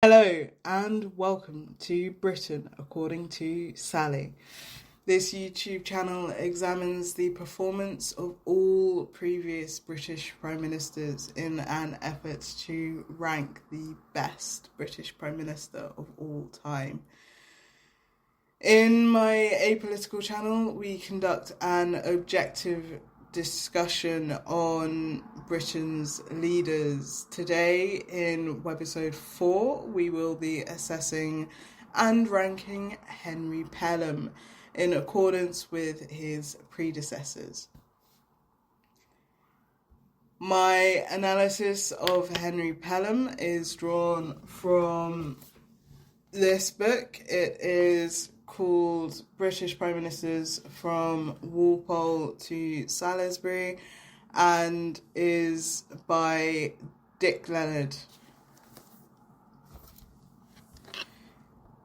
Hello and welcome to Britain According to Sally. This YouTube channel examines the performance of all previous British Prime Ministers in an effort to rank the best British Prime Minister of all time. In my apolitical channel, we conduct an objective discussion on Britain's leaders. Today, in Webisode 4, we will be assessing and ranking Henry Pelham in accordance with his predecessors. My analysis of Henry Pelham is drawn from this book. It is called British Prime Ministers from Walpole to Salisbury and is by Dick Leonard.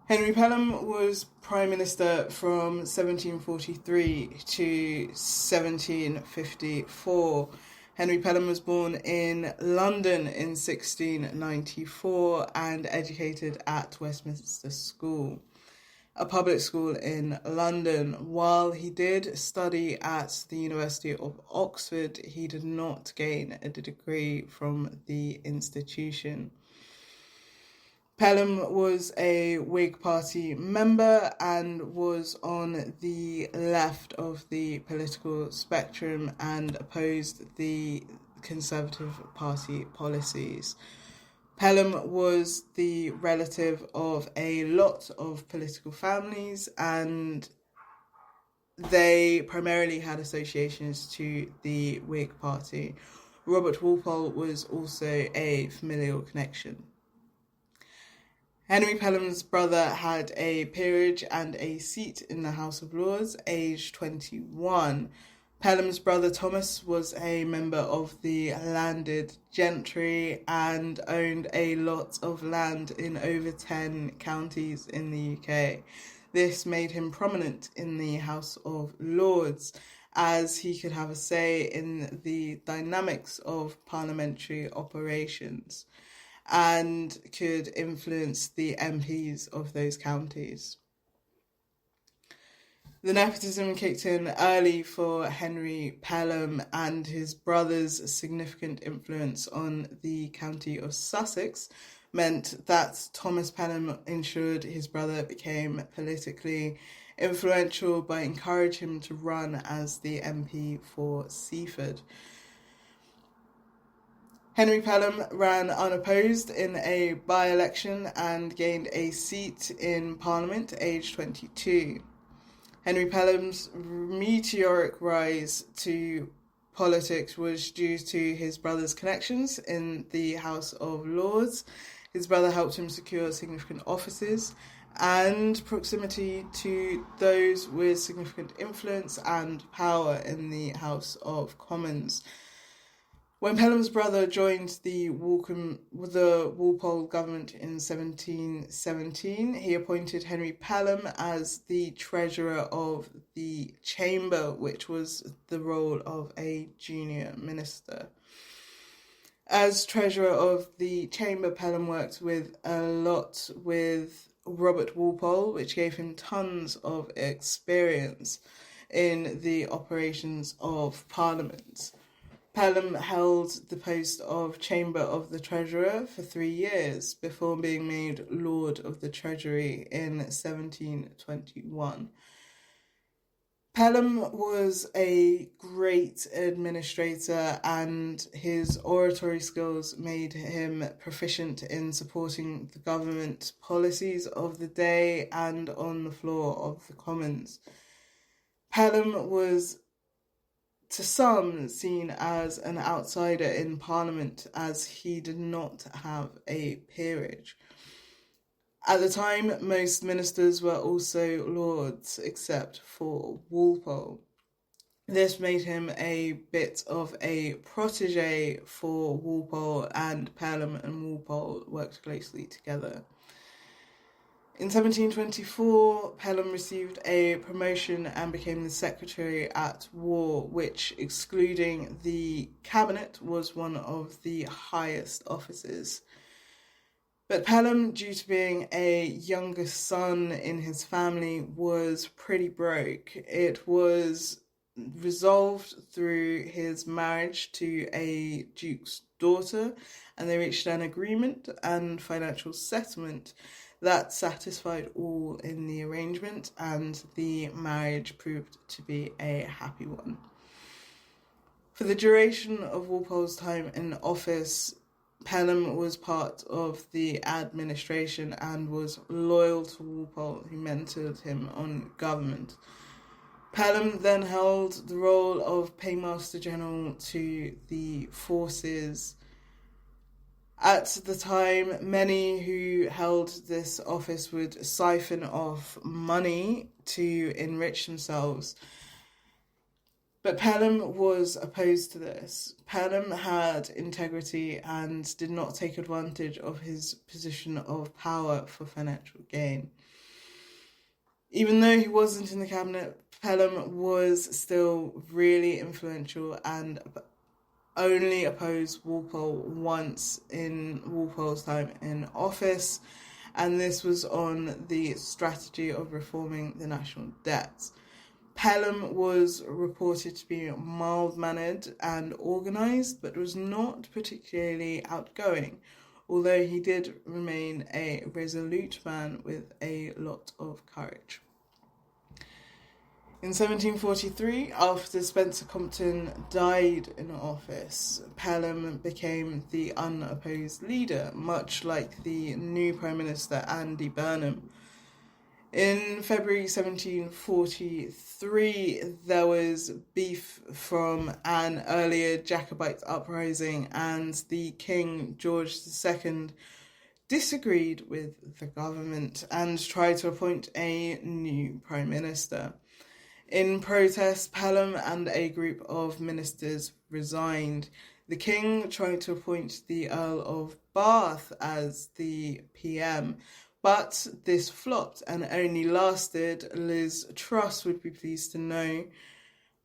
Henry Pelham was Prime Minister from 1743 to 1754. Henry Pelham was born in London in 1694 and educated at Westminster School, a public school in London. While he did study at the University of Oxford, he did not gain a degree from the institution. Pelham was a Whig Party member and was on the left of the political spectrum and opposed the Conservative Party policies. Pelham was the relative of a lot of political families, and they primarily had associations to the Whig Party. Robert Walpole was also a familial connection. Henry Pelham's brother had a peerage and a seat in the House of Lords, aged 21. Pelham's brother Thomas was a member of the landed gentry and owned a lot of land in over 10 counties in the UK. This made him prominent in the House of Lords, as he could have a say in the dynamics of parliamentary operations and could influence the MPs of those counties. The nepotism kicked in early for Henry Pelham, and his brother's significant influence on the county of Sussex meant that Thomas Pelham ensured his brother became politically influential by encouraging him to run as the MP for Seaford. Henry Pelham ran unopposed in a by-election and gained a seat in Parliament aged 22. Henry Pelham's meteoric rise to politics was due to his brother's connections in the House of Lords. His brother helped him secure significant offices and proximity to those with significant influence and power in the House of Commons. When Pelham's brother joined the Walpole government in 1717, he appointed Henry Pelham as the treasurer of the chamber, which was the role of a junior minister. As treasurer of the chamber, Pelham worked a lot with Robert Walpole, which gave him tons of experience in the operations of Parliament. Pelham held the post of Chamber of the Treasurer for 3 years before being made Lord of the Treasury in 1721. Pelham was a great administrator, and his oratory skills made him proficient in supporting the government policies of the day and on the floor of the Commons. Pelham was, to some, seen as an outsider in Parliament, as he did not have a peerage. At the time, most ministers were also lords, except for Walpole. This made him a bit of a protege for Walpole, and Pelham and Walpole worked closely together. In 1724, Pelham received a promotion and became the Secretary at War, which, excluding the cabinet, was one of the highest offices. But Pelham, due to being a younger son in his family, was pretty broke. It was resolved through his marriage to a duke's daughter, and they reached an agreement and financial settlement that satisfied all in the arrangement, and the marriage proved to be a happy one. For the duration of Walpole's time in office, Pelham was part of the administration and was loyal to Walpole, who mentored him on government. Pelham then held the role of Paymaster General to the forces. At the time, many who held this office would siphon off money to enrich themselves. But Pelham was opposed to this. Pelham had integrity and did not take advantage of his position of power for financial gain. Even though he wasn't in the cabinet, Pelham was still really influential and only opposed Walpole once in Walpole's time in office, and this was on the strategy of reforming the national debt. Pelham was reported to be mild-mannered and organised, but was not particularly outgoing, although he did remain a resolute man with a lot of courage. In 1743, after Spencer Compton died in office, Pelham became the unopposed leader, much like the new Prime Minister Andy Burnham. In February 1743, there was beef from an earlier Jacobite uprising, and the King, George II, disagreed with the government and tried to appoint a new Prime Minister. In protest, Pelham and a group of ministers resigned. The King tried to appoint the Earl of Bath as the PM, but this flopped and only lasted, Liz Truss would be pleased to know,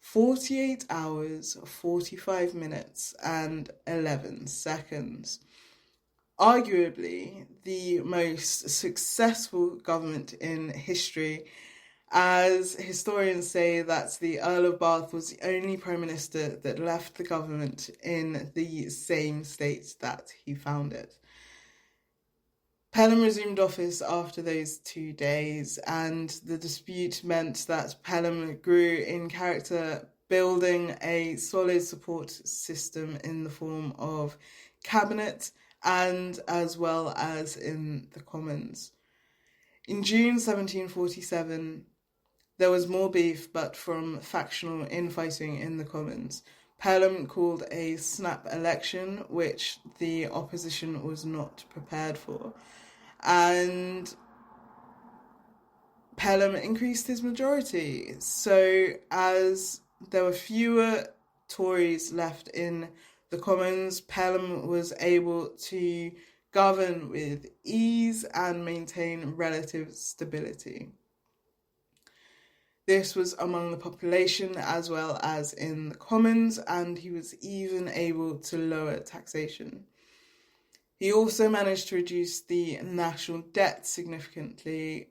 48 hours, 45 minutes and 11 seconds. Arguably the most successful government in history, as historians say that the Earl of Bath was the only Prime Minister that left the government in the same state that he found it. Pelham resumed office after those 2 days, and the dispute meant that Pelham grew in character, building a solid support system in the form of cabinet and as well as in the Commons. In June 1747, there was more beef, but from factional infighting in the Commons. Pelham called a snap election, which the opposition was not prepared for, and Pelham increased his majority. So as there were fewer Tories left in the Commons, Pelham was able to govern with ease and maintain relative stability. This was among the population as well as in the Commons, and he was even able to lower taxation. He also managed to reduce the national debt significantly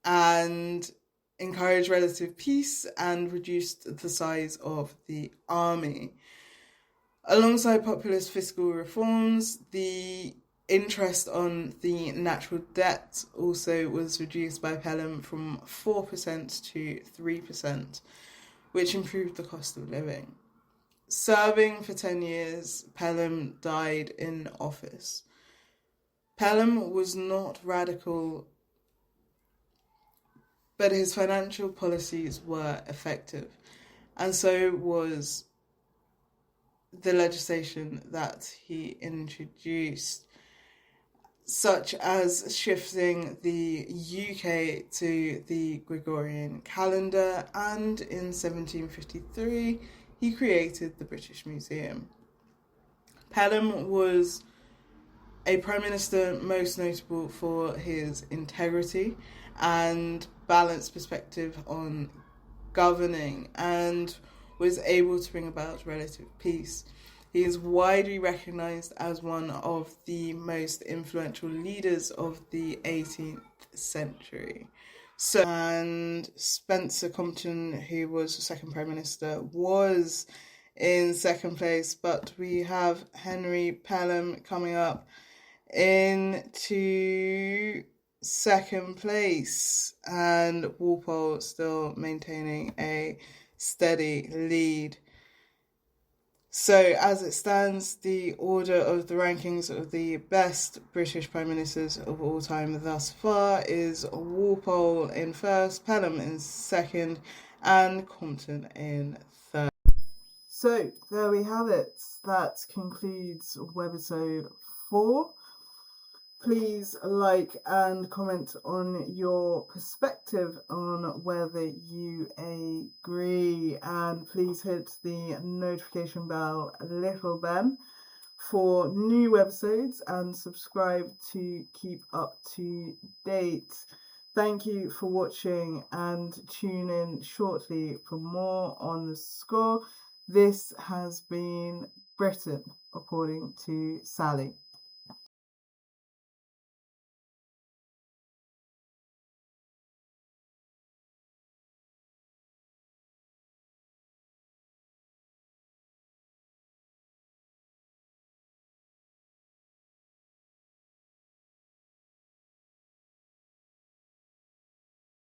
and encouraged relative peace and reduced the size of the army. Alongside populist fiscal reforms, the interest on the national debt also was reduced by Pelham from 4% to 3%, which improved the cost of living. Serving for 10 years, Pelham died in office. Pelham was not radical, but his financial policies were effective, and so was the legislation that he introduced, such as shifting the UK to the Gregorian calendar, and in 1753 he created the British Museum. Pelham was a Prime Minister most notable for his integrity and balanced perspective on governing, and was able to bring about relative peace. He is widely recognised as one of the most influential leaders of the 18th century. And Spencer Compton, who was the second Prime Minister, was in second place, but we have Henry Pelham coming up into second place, and Walpole still maintaining a steady lead. So as it stands, the order of the rankings of the best British Prime Ministers of all time thus far is Walpole in first, Pelham in second, and Compton in third. So there we have it. That concludes Webisode 4. Please like and comment on your perspective on whether you agree, and please hit the notification bell, little Ben, for new webisodes, and subscribe to keep up to date. Thank you for watching, and tune in shortly for more on The Score. This has been Britain, according to Sally.